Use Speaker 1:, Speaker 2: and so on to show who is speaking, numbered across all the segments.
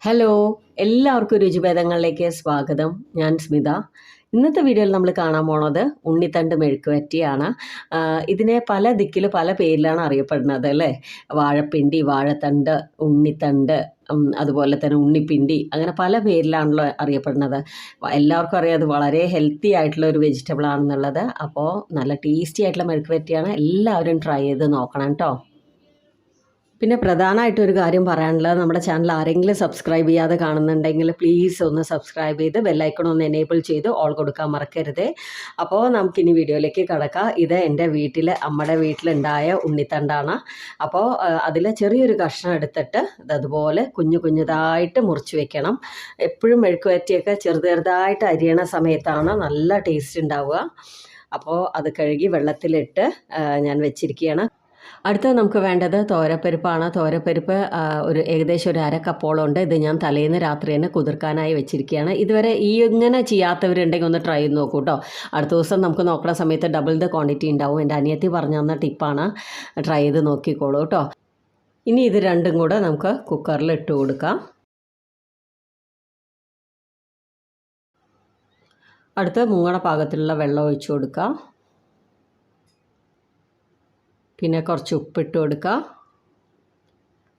Speaker 1: Hello, എല്ലാവർക്കും രുചിഭേദങ്ങളിലേക്ക് സ്വാഗതം. ഞാൻ സ്മിത. ഇന്നത്തെ വീഡിയോയിൽ നമ്മൾ കാണാൻ പോണത് ഉണ്ണിത്തണ്ട് മെഴുക്കുവരട്ടിയാണ്. ഇതിനെ പല ദിക്കിൽ പല പേരിലാണ് അറിയപ്പെടുന്നത് അല്ലേ? വാഴപ്പിണ്ടി, വാഴത്തണ്ട്, ഉണ്ണിത്തണ്ട്, അതുപോലെ തന്നെ ഉണ്ണിപ്പിണ്ടി, അങ്ങനെ പല പേരിലാണല്ലോ അറിയപ്പെടുന്നത്. എല്ലാവർക്കും അറിയാം അത് വളരെ ഹെൽത്തി ആയിട്ടുള്ള ഒരു വെജിറ്റബിൾ ആണെന്നുള്ളത്. അപ്പോൾ നല്ല ടേസ്റ്റി ആയിട്ടുള്ള മെഴുക്കുവരട്ടിയാണ്. എല്ലാവരും ട്രൈ ചെയ്ത് നോക്കണം കേട്ടോ. പിന്നെ പ്രധാനമായിട്ടൊരു കാര്യം പറയാനുള്ളത്, നമ്മുടെ ചാനൽ ആരെങ്കിലും സബ്സ്ക്രൈബ് ചെയ്യാതെ കാണുന്നുണ്ടെങ്കിൽ പ്ലീസ് ഒന്ന് സബ്സ്ക്രൈബ് ചെയ്ത് ബെല്ലൈക്കൺ ഒന്ന് എനേബിൾ ചെയ്ത് ഓൾ കൊടുക്കാൻ മറക്കരുത്. അപ്പോൾ നമുക്കിനി വീഡിയോയിലേക്ക് കടക്കാം. ഇത് എൻ്റെ അമ്മയുടെ വീട്ടിലുണ്ടായ ഉണ്ണിത്തണ്ടാണ്. അപ്പോൾ അതിൽ ചെറിയൊരു കഷ്ണം എടുത്തിട്ട് അതുപോലെ കുഞ്ഞു കുഞ്ഞതായിട്ട് മുറിച്ച് വെക്കണം. എപ്പോഴും മെഴുക്കുവരട്ടിയൊക്കെ ചെറുതായിട്ട് അരിയണ സമയത്താണ് നല്ല ടേസ്റ്റ് ഉണ്ടാവുക. അപ്പോൾ അത് കഴുകി വെള്ളത്തിലിട്ട് ഞാൻ വെച്ചിരിക്കുകയാണ്. അടുത്തത് നമുക്ക് വേണ്ടത് തോരപ്പരിപ്പാണ്. തോരപ്പരിപ്പ് ഏകദേശം ഒരു അരക്കപ്പോളം ഉണ്ട്. ഇത് ഞാൻ തലേന്ന് രാത്രി തന്നെ കുതിർക്കാനായി വെച്ചിരിക്കുകയാണ്. ഇതുവരെ ഇങ്ങനെ ചെയ്യാത്തവരുണ്ടെങ്കിൽ ഒന്ന് ട്രൈ ചെയ്ത് നോക്കൂ കേട്ടോ. അടുത്ത ദിവസം നമുക്ക് നോക്കുന്ന സമയത്ത് ഡബിൾ ദ ക്വാണ്ടിറ്റി ഉണ്ടാവും. എൻ്റെ അനിയത്തി പറഞ്ഞു തന്ന ടിപ്പാണ്, ട്രൈ ചെയ്ത് നോക്കിക്കോളൂ കേട്ടോ. ഇനി ഇത് രണ്ടും കൂടെ നമുക്ക് കുക്കറിൽ ഇട്ട് കൊടുക്കാം. അടുത്ത് മുങ്ങണ പാകത്തിലുള്ള വെള്ളം ഒഴിച്ചു കൊടുക്കാം. പിന്നെ കുറച്ച് ഉപ്പിട്ട് കൊടുക്കുക.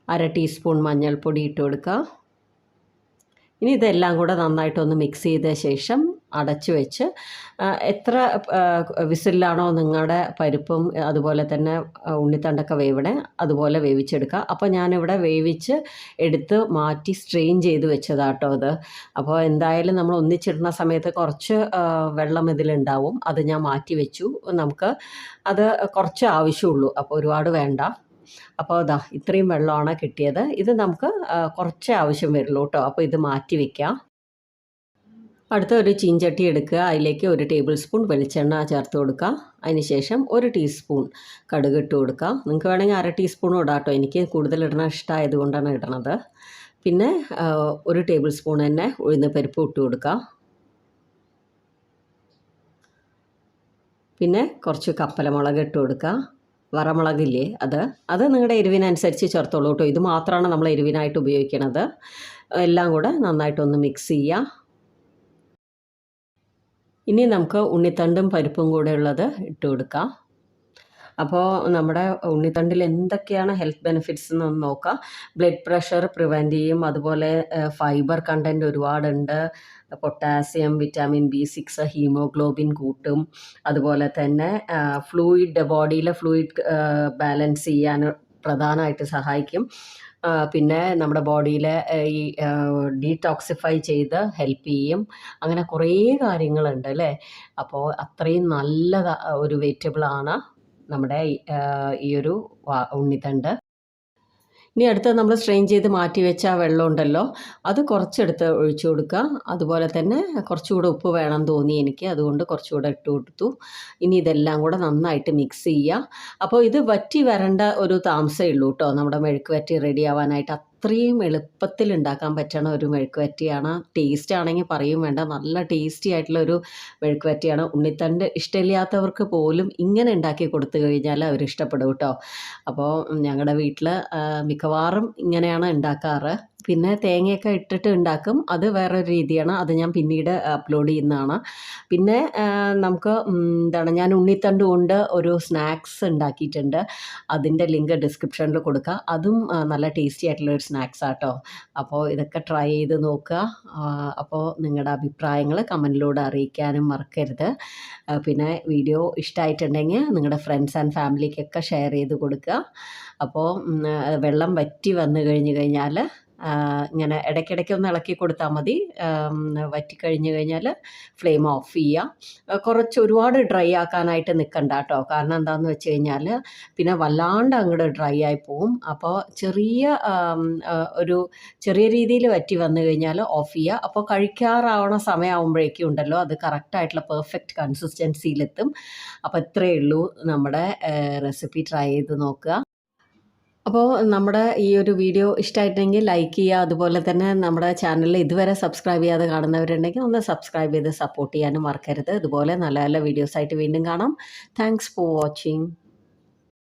Speaker 1: 1/2 ടീസ്പൂൺ മഞ്ഞൾപ്പൊടി ഇട്ട് കൊടുക്കുക. ഇനി ഇതെല്ലാം കൂടെ നന്നായിട്ടൊന്ന് മിക്സ് ചെയ്ത ശേഷം അടച്ചു വെച്ച് എത്ര വിസിലാണോ നിങ്ങളുടെ പരിപ്പും അതുപോലെ തന്നെ ഉണ്ണിത്തണ്ടൊക്കെ വേവണേ അതുപോലെ വേവിച്ചെടുക്കുക. അപ്പോൾ ഞാനിവിടെ വേവിച്ച് എടുത്ത് മാറ്റി സ്ട്രെയിൻ ചെയ്ത് വെച്ചതാട്ടോ അത്. അപ്പോൾ എന്തായാലും നമ്മൾ ഒന്നിച്ചിടുന്ന സമയത്ത് കുറച്ച് വെള്ളം ഇതിലുണ്ടാവും. അത് ഞാൻ മാറ്റി വെച്ചു. നമുക്ക് അത് കുറച്ച് ആവശ്യമുള്ളൂ, അപ്പോൾ ഒരുപാട് വേണ്ട. അപ്പോൾ ഇത്രയും വെള്ളമാണ് കിട്ടിയത്. ഇത് നമുക്ക് കുറച്ച് ആവശ്യം വരുള്ളൂ കേട്ടോ. അപ്പോൾ ഇത് മാറ്റി വയ്ക്കാം. അടുത്ത ഒരു ചീഞ്ചട്ടി എടുക്കുക. അതിലേക്ക് 1 ടേബിൾ സ്പൂൺ വെളിച്ചെണ്ണ ചേർത്ത് കൊടുക്കുക. അതിനുശേഷം 1 ടീസ്പൂൺ കടുക് ഇട്ട് കൊടുക്കുക. നിങ്ങൾക്ക് വേണമെങ്കിൽ 1/2 ടീസ്പൂണും ഇടാം കേട്ടോ. എനിക്ക് കൂടുതൽ ഇടണ ഇഷ്ടമായതുകൊണ്ടാണ് ഇടണത്. പിന്നെ 1 ടേബിൾ സ്പൂൺ തന്നെ ഉഴുന്ന് പരിപ്പ് ഇട്ട് കൊടുക്കുക. പിന്നെ കുറച്ച് കപ്പലമുളക് ഇട്ട് കൊടുക്കുക. വറമുളകില്ലേ, അത് നിങ്ങളുടെ എരിവിനനുസരിച്ച് ചേർത്തോളൂ കേട്ടോ. ഇത് മാത്രമാണ് നമ്മൾ എരിവിനായിട്ട് ഉപയോഗിക്കുന്നത്. എല്ലാം കൂടെ നന്നായിട്ടൊന്ന് മിക്സ് ചെയ്യുക. ഇനി നമുക്ക് ഉണ്ണിത്തണ്ടും പരിപ്പും കൂടെ ഉള്ളത് ഇട്ട് കൊടുക്കാം. അപ്പോൾ നമ്മുടെ ഉണ്ണിത്തണ്ടിൽ എന്തൊക്കെയാണ് ഹെൽത്ത് ബെനിഫിറ്റ്സ് എന്നൊന്ന് നോക്കാം. ബ്ലഡ് പ്രഷർ പ്രിവെൻറ്റ് ചെയ്യും. അതുപോലെ ഫൈബർ കണ്ടൻറ്റ് ഒരുപാടുണ്ട്. പൊട്ടാസ്യം, വിറ്റാമിൻ B6, ഹീമോഗ്ലോബിൻ കൂട്ടും. അതുപോലെ തന്നെ ബോഡിയിലെ ഫ്ലൂയിഡ് ബാലൻസ് ചെയ്യാൻ പ്രധാനമായിട്ട് സഹായിക്കും. പിന്നെ നമ്മുടെ ബോഡിയിലെ ഈ ഡീടോക്സിഫൈ ചെയ്ത് ഹെൽപ്പ് ചെയ്യും. അങ്ങനെ കുറേ കാര്യങ്ങളുണ്ട് അല്ലേ. അപ്പോൾ അത്രയും നല്ല ഒരു വെജിറ്റബിളാണ് നമ്മുടെ ഈ ഒരു ഉണ്ണിത്തണ്ട്. ഇനി അടുത്തത് നമ്മൾ സ്ട്രെയിൻ ചെയ്ത് മാറ്റി വെച്ച വെള്ളം ഉണ്ടല്ലോ, അത് കുറച്ചെടുത്ത് ഒഴിച്ചു കൊടുക്കുക. അതുപോലെ തന്നെ കുറച്ചുകൂടെ ഉപ്പ് വേണം തോന്നി എനിക്ക്, അതുകൊണ്ട് കുറച്ചുകൂടെ ഇട്ട് കൊടുത്തു. ഇനി ഇതെല്ലാം കൂടെ നന്നായിട്ട് മിക്സ് ചെയ്യുക. അപ്പോൾ ഇത് വറ്റി വരേണ്ട ഒരു താമസമേ ഉള്ളൂ കേട്ടോ നമ്മുടെ മെഴുക്ക് വരട്ടി റെഡി ആവാനായിട്ട്. അത്രയും എളുപ്പത്തിൽ ഉണ്ടാക്കാൻ പറ്റണ ഒരു മെഴുക്ക് വരട്ടിയാണ്. ടേസ്റ്റ് ആണെങ്കിൽ പറയും വേണ്ട, നല്ല ടേസ്റ്റി ആയിട്ടുള്ള ഒരു മെഴുക്ക് വരട്ടിയാണ്. ഉണ്ണിത്തണ്ട് ഇഷ്ടമില്ലാത്തവർക്ക് പോലും ഇങ്ങനെ ഉണ്ടാക്കി കൊടുത്തു കഴിഞ്ഞാൽ അവർ ഇഷ്ടപ്പെടും കേട്ടോ. അപ്പോൾ ഞങ്ങളുടെ വീട്ടിൽ മിക്കവാറും ഇങ്ങനെയാണ് ഉണ്ടാക്കാറ്. പിന്നെ തേങ്ങയൊക്കെ ഇട്ടിട്ട് ഉണ്ടാക്കും, അത് വേറൊരു രീതിയാണ്. അത് ഞാൻ പിന്നീട് അപ്ലോഡ് ചെയ്യുന്നതാണ്. പിന്നെ നമുക്ക് ഞാൻ ഉണ്ണിത്തണ്ട് കൊണ്ട് ഒരു സ്നാക്സ് ഉണ്ടാക്കിയിട്ടുണ്ട്. അതിൻ്റെ ലിങ്ക് ഡിസ്ക്രിപ്ഷനിൽ കൊടുക്കുക. അതും നല്ല ടേസ്റ്റി ആയിട്ടുള്ള ഒരു സ്നാക്സ് ആട്ടോ. അപ്പോൾ ഇതൊക്കെ ട്രൈ ചെയ്ത് നോക്കുക. അപ്പോൾ നിങ്ങളുടെ അഭിപ്രായങ്ങൾ കമൻറ്റിലൂടെ അറിയിക്കാനും മറക്കരുത്. പിന്നെ വീഡിയോ ഇഷ്ടമായിട്ടുണ്ടെങ്കിൽ നിങ്ങളുടെ ഫ്രണ്ട്സ് ആൻഡ് ഫാമിലിക്കൊക്കെ ഷെയർ ചെയ്ത് കൊടുക്കുക. അപ്പോൾ വെള്ളം വറ്റി വന്നു കഴിഞ്ഞാൽ ഇങ്ങനെ ഇടയ്ക്കിടയ്ക്ക് ഒന്ന് ഇളക്കി കൊടുത്താൽ മതി. വറ്റിക്കഴിഞ്ഞ് കഴിഞ്ഞാൽ ഫ്ലെയിം ഓഫ് ചെയ്യുക. ഒരുപാട് ഡ്രൈ ആക്കാനായിട്ട് നിൽക്കണ്ട കേട്ടോ. കാരണം എന്താണെന്ന് വെച്ച് കഴിഞ്ഞാൽ പിന്നെ വല്ലാണ്ട് അങ്ങോട്ട് ഡ്രൈ ആയി പോവും. അപ്പോൾ ഒരു ചെറിയ രീതിയിൽ വറ്റി വന്നു കഴിഞ്ഞാൽ ഓഫ് ചെയ്യുക. അപ്പോൾ കഴിക്കാറാവണ സമയമാകുമ്പോഴേക്കും ഉണ്ടല്ലോ അത് കറക്റ്റായിട്ടുള്ള പെർഫെക്റ്റ് കൺസിസ്റ്റൻസിയിലെത്തും. അപ്പോൾ ഇത്രയേ ഉള്ളൂ. നമ്മുടെ റെസിപ്പി ട്രൈ ചെയ്ത് നോക്കുക. അപ്പോൾ നമ്മുടെ ഈ ഒരു വീഡിയോ ഇഷ്ടമായിട്ടുണ്ടെങ്കിൽ ലൈക്ക് ചെയ്യുക. അതുപോലെ തന്നെ നമ്മുടെ ചാനലിൽ ഇതുവരെ സബ്സ്ക്രൈബ് ചെയ്യാതെ കാണുന്നവരുണ്ടെങ്കിൽ ഒന്ന് സബ്സ്ക്രൈബ് ചെയ്ത് സപ്പോർട്ട് ചെയ്യാനും മറക്കരുത്. ഇതുപോലെ നല്ല നല്ല വീഡിയോസായിട്ട് വീണ്ടും കാണാം. Thanks for watching.